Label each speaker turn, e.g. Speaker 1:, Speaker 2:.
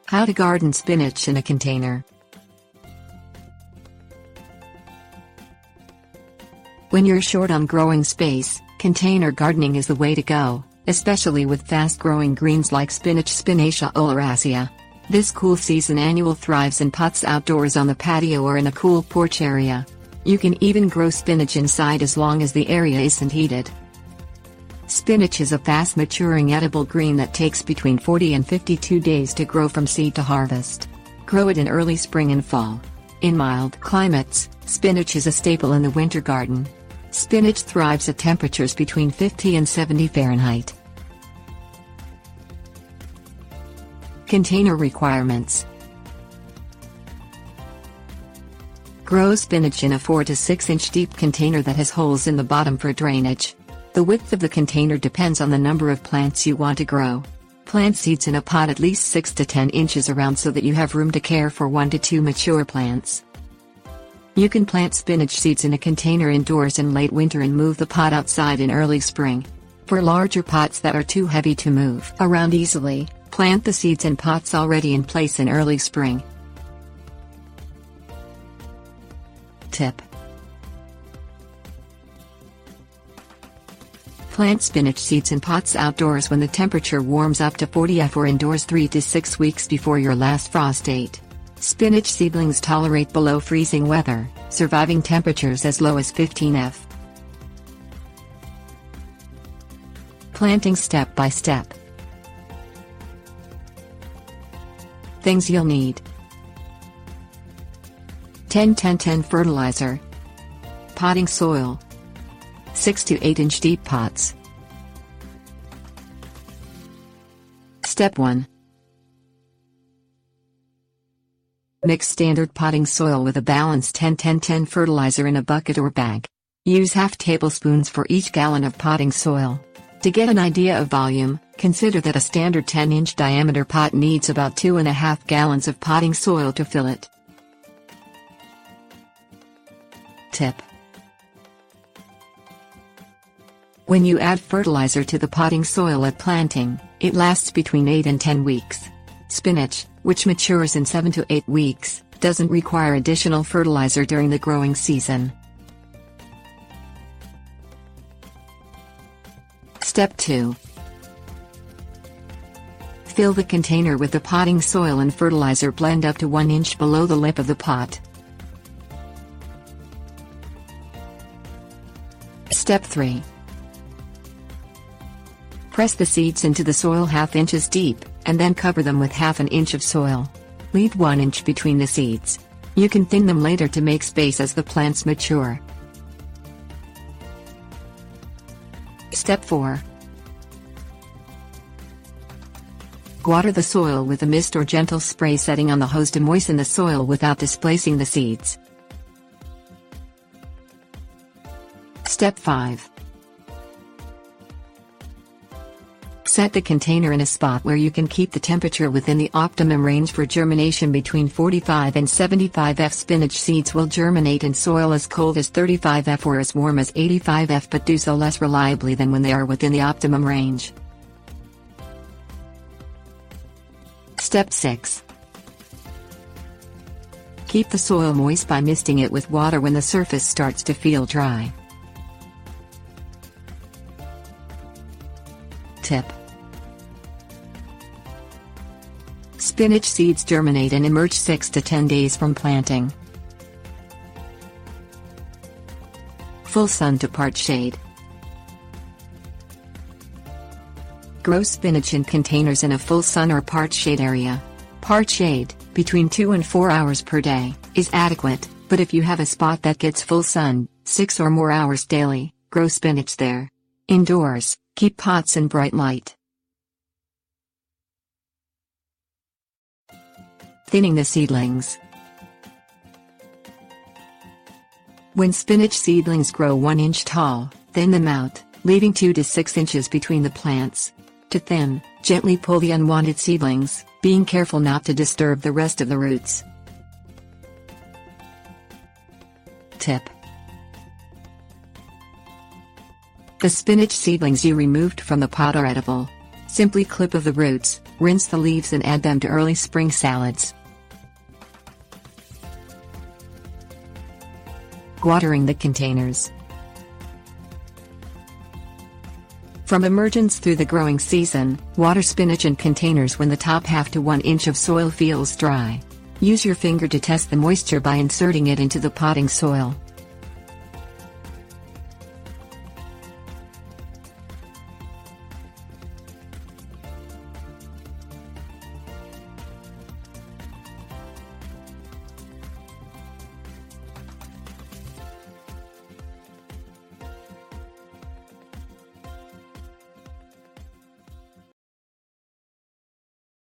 Speaker 1: How to garden spinach in a container. When you're short on growing space, container gardening is the way to go, especially with fast-growing greens like spinach Spinacia oleracea. This cool season annual thrives in pots outdoors on the patio or in a cool porch area. You can even grow spinach inside as long as the area isn't heated. Spinach is a fast-maturing edible green that takes between 40 and 52 days to grow from seed to harvest. Grow it in early spring and fall. In mild climates, spinach is a staple in the winter garden. Spinach thrives at temperatures between 50 and 70 Fahrenheit. Container requirements. Grow spinach in a 4 to 6 inch deep container that has holes in the bottom for drainage. The width of the container depends on the number of plants you want to grow. Plant seeds in a pot at least 6 to 10 inches around so that you have room to care for 1 to 2 mature plants. You can plant spinach seeds in a container indoors in late winter and move the pot outside in early spring. For larger pots that are too heavy to move around easily, plant the seeds in pots already in place in early spring. Tip: plant spinach seeds in pots outdoors when the temperature warms up to 40 F or indoors 3 to 6 weeks before your last frost date. Spinach seedlings tolerate below freezing weather, surviving temperatures as low as 15 F. Planting step by step. Things you'll need: 10-10-10 fertilizer, potting soil, 6 to 8 inch deep pots. Step 1. Mix standard potting soil with a balanced 10-10-10 fertilizer in a bucket or bag. Use half tablespoons for each gallon of potting soil. To get an idea of volume, consider that a standard 10-inch diameter pot needs about 2.5 gallons of potting soil to fill it. Tip: when you add fertilizer to the potting soil at planting, it lasts between 8 and 10 weeks. Spinach, which matures in 7 to 8 weeks, doesn't require additional fertilizer during the growing season. Step 2. Fill the container with the potting soil and fertilizer blend up to 1 inch below the lip of the pot. Step 3. Press the seeds into the soil ½ inches deep, and then cover them with ½ an inch of soil. Leave 1 inch between the seeds. You can thin them later to make space as the plants mature. Step 4. Water the soil with a mist or gentle spray setting on the hose to moisten the soil without displacing the seeds. Step 5. Set the container in a spot where you can keep the temperature within the optimum range for germination between 45 and 75 F. Spinach seeds will germinate in soil as cold as 35 F or as warm as 85 F, but do so less reliably than when they are within the optimum range. Step 6. Keep the soil moist by misting it with water when the surface starts to feel dry. Tip: spinach seeds germinate and emerge 6 to 10 days from planting. Full sun to part shade. Grow spinach in containers in a full sun or part shade area. Part shade, between 2 and 4 hours per day, is adequate, but if you have a spot that gets full sun, 6 or more hours daily, grow spinach there. Indoors, keep pots in bright light. Thinning the seedlings. When spinach seedlings grow 1 inch tall, thin them out, leaving 2 to 6 inches between the plants. To thin, gently pull the unwanted seedlings, being careful not to disturb the rest of the roots. Tip: the spinach seedlings you removed from the pot are edible. Simply clip of the roots, rinse the leaves and add them to early spring salads. Watering the containers. From emergence through the growing season, water spinach in containers when the top half to 1 inch of soil feels dry. Use your finger to test the moisture by inserting it into the potting soil.